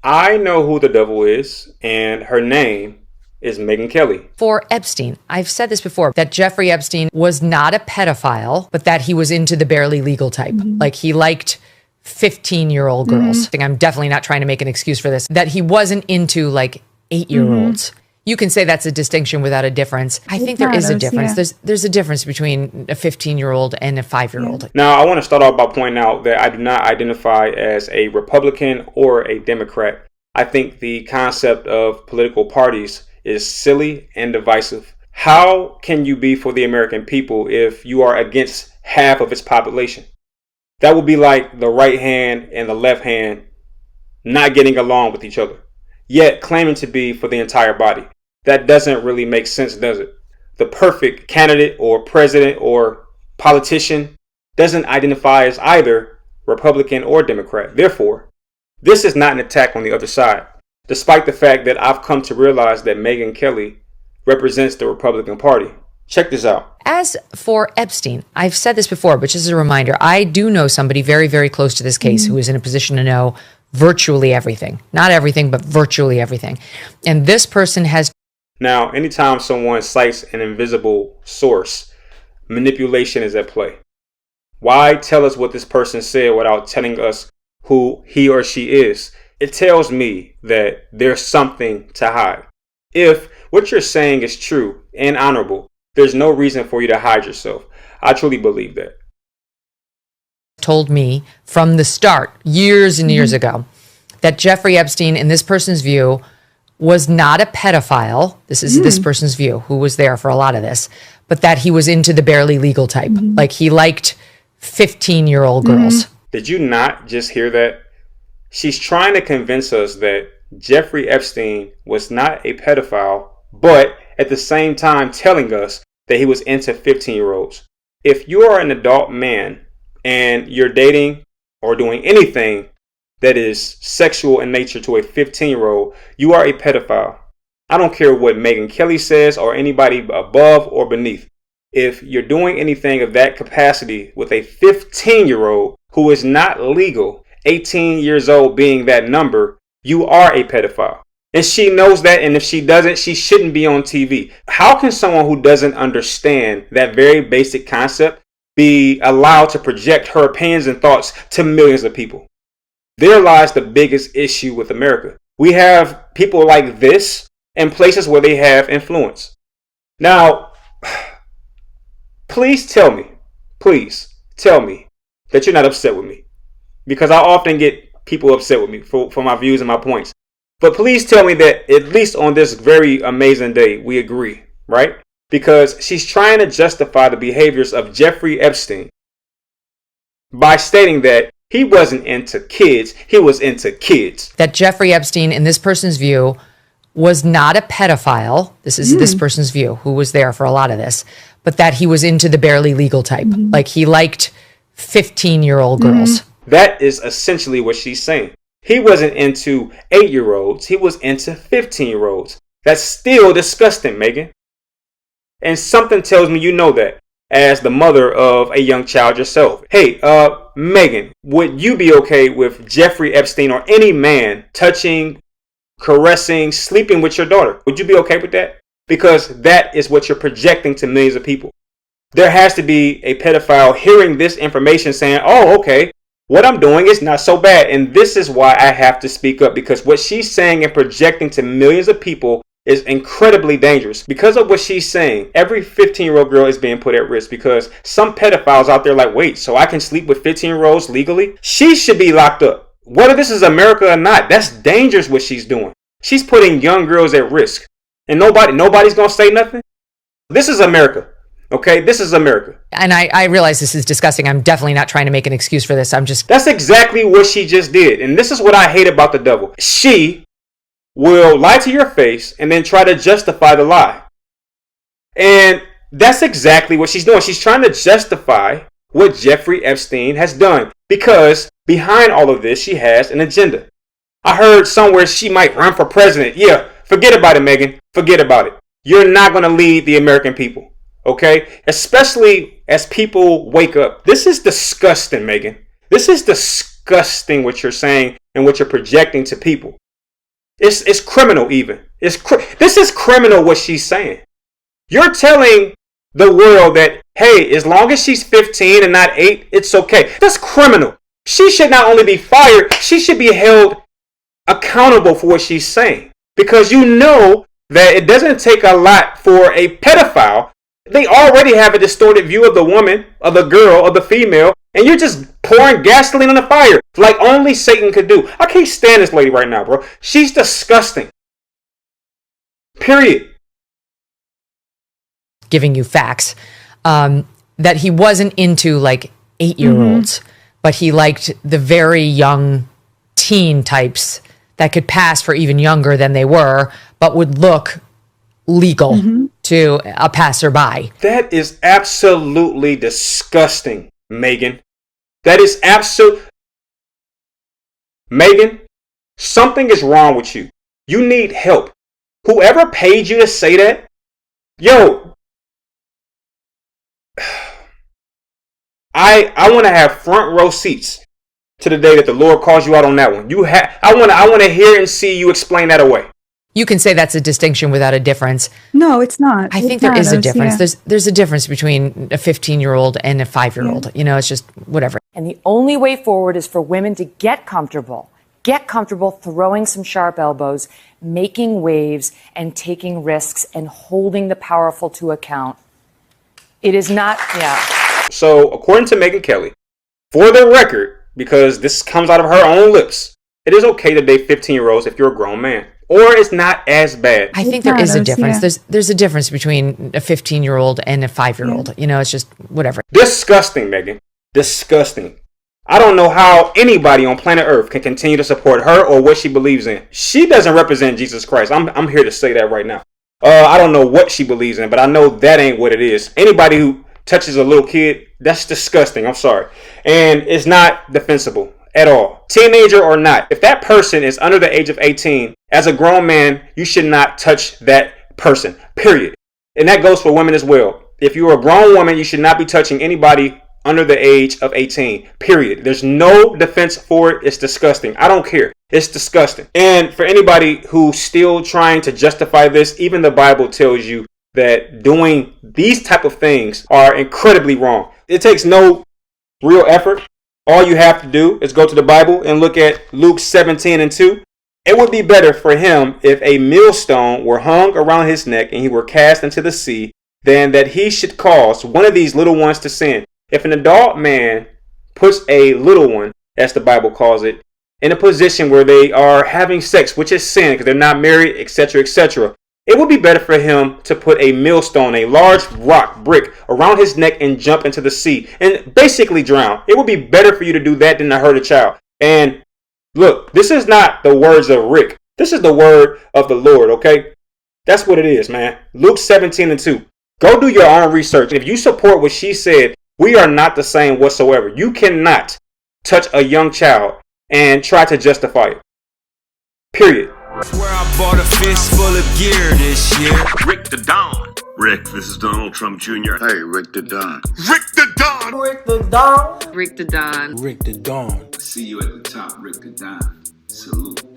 I know who the devil is, and her name is Megyn Kelly. For Epstein, I've said this before, that Jeffrey Epstein was not a pedophile, but that he was into the barely legal type. Like he liked 15-year-old girls. I'm definitely not trying to make an excuse for this, that he wasn't into like 8-year-olds. You can say that's a distinction without a difference. I think there is a difference. Yeah. There's a difference between a 15-year-old and a 5-year-old. Now, I want to start off by pointing out that I do not identify as a Republican or a Democrat. I think the concept of political parties is silly and divisive. How can you be for the American people if you are against half of its population? That would be like the right hand and the left hand not getting along with each other, yet claiming to be for the entire body. That doesn't really make sense, does it? The perfect candidate or president or politician doesn't identify as either Republican or Democrat. Therefore, this is not an attack on the other side, despite the fact that I've come to realize that Megyn Kelly represents the Republican Party. Check this out. As for Epstein, I've said this before, but just as a reminder, I do know somebody very, very close to this case who is in a position to know virtually everything. Not everything, but virtually everything. And this person has... Now, anytime someone cites an invisible source, manipulation is at play. Why tell us what this person said without telling us who he or she is? It tells me that there's something to hide. If what you're saying is true and honorable, there's no reason for you to hide yourself. I truly believe that. Told me from the start, years and years ago, that Jeffrey Epstein, in this person's view, was not a pedophile. This is this person's view, who was there for a lot of this, but that he was into the barely legal type. Like he liked 15-year-old girls. Did you not just hear that? She's trying to convince us that Jeffrey Epstein was not a pedophile, but at the same time telling us that he was into 15-year-olds. If you are an adult man and you're dating or doing anything that is sexual in nature to a 15-year-old, you are a pedophile. I don't care what Megyn Kelly says or anybody above or beneath. If you're doing anything of that capacity with a 15-year-old who is not legal, 18 years old being that number, you are a pedophile. And she knows that, and if she doesn't, she shouldn't be on TV. How can someone who doesn't understand that very basic concept be allowed to project her opinions and thoughts to millions of people? There lies the biggest issue with America. We have people like this in places where they have influence. Now, please tell me that you're not upset with me, because I often get people upset with me for my views and my points. But please tell me that at least on this very amazing day, we agree, right? Because she's trying to justify the behaviors of Jeffrey Epstein by stating that he wasn't into kids, he was into kids. That Jeffrey Epstein, in this person's view, was not a pedophile. This is this person's view, who was there for a lot of this, but that he was into the barely legal type. Like he liked 15-year-old girls. That is essentially what she's saying. He wasn't into 8-year-olds, he was into 15-year-olds. That's still disgusting, Megyn. And something tells me you know that as the mother of a young child yourself. Hey, Megyn, would you be okay with Jeffrey Epstein or any man touching, caressing, sleeping with your daughter? Would you be okay with that? Because that is what you're projecting to millions of people. There has to be a pedophile hearing this information saying, oh, okay, what I'm doing is not so bad. And this is why I have to speak up, because what she's saying and projecting to millions of people is incredibly dangerous. Because of what she's saying, every 15-year-old girl is being put at risk, because some pedophiles out there like, wait, so I can sleep with 15-year-olds legally? She should be locked up. Whether this is America or not, that's dangerous what she's doing. She's putting young girls at risk. And nobody's going to say nothing? This is America. Okay, this is America. And I realize this is disgusting. I'm definitely not trying to make an excuse for this. That's exactly what she just did. And this is what I hate about the devil. She will lie to your face and then try to justify the lie. And that's exactly what she's doing. She's trying to justify what Jeffrey Epstein has done, because behind all of this, she has an agenda. I heard somewhere she might run for president. Yeah, forget about it, Megyn. Forget about it. You're not going to lead the American people. Okay? Especially as people wake up. This is disgusting, Megyn. This is disgusting what you're saying and what you're projecting to people. It's criminal even. This is criminal what she's saying. You're telling the world that, hey, as long as she's 15 and not 8, it's okay. That's criminal. She should not only be fired, she should be held accountable for what she's saying. Because you know that it doesn't take a lot for a pedophile. They already have a distorted view of the woman, of the girl, of the female, and you're just pouring gasoline on the fire like only Satan could do. I can't stand this lady right now, bro. She's disgusting. Period. Giving you facts that he wasn't into like 8-year-olds, but he liked the very young teen types that could pass for even younger than they were, but would look legal to a passerby. That is absolutely disgusting, Megyn. That is Megyn, something is wrong with you. You need help. Whoever paid you to say that, yo, I want to have front row seats to the day that the Lord calls you out on that one. I want to hear and see you explain that away. You can say that's a distinction without a difference. No, it's not. I think there is a difference. Yeah. There's a difference between a 15-year-old and a 5-year-old. Yeah. You know, it's just whatever. And the only way forward is for women to get comfortable throwing some sharp elbows, making waves, and taking risks, and holding the powerful to account. It is not, So, according to Megyn Kelly, for the record, because this comes out of her own lips, it is okay to date 15-year-olds if you're a grown man. Or it's not as bad. I think there is a difference. Yeah. There's a difference between a 15-year-old and a 5-year-old. Yeah. You know, it's just whatever. Disgusting, Megyn. Disgusting. I don't know how anybody on planet Earth can continue to support her or what she believes in. She doesn't represent Jesus Christ. I'm here to say that right now. I don't know what she believes in, but I know that ain't what it is. Anybody who touches a little kid, that's disgusting. I'm sorry. And it's not defensible at all. Teenager or not, if that person is under the age of 18, as a grown man, you should not touch that person, period. And that goes for women as well. If you're a grown woman, you should not be touching anybody under the age of 18, period. There's no defense for it. It's disgusting. I don't care. It's disgusting. And for anybody who's still trying to justify this, even the Bible tells you that doing these type of things are incredibly wrong. It takes no real effort. All you have to do is go to the Bible and look at Luke 17:2. It would be better for him if a millstone were hung around his neck and he were cast into the sea than that he should cause one of these little ones to sin. If an adult man puts a little one, as the Bible calls it, in a position where they are having sex, which is sin because they're not married, etc., etc., it would be better for him to put a millstone, a large rock, brick, around his neck and jump into the sea and basically drown. It would be better for you to do that than to hurt a child. And look, this is not the words of Rick. This is the word of the Lord, okay? That's what it is, man. Luke 17:2. Go do your own research. If you support what she said, we are not the same whatsoever. You cannot touch a young child and try to justify it. Period. Swear I bought a fist full of gear this year. Rick the Don. Rick, this is Donald Trump Jr. Hey, Rick the Don. Rick the Don. Rick the Don. Rick the Don. Rick the Don. See you at the top, Rick the Don. Salute.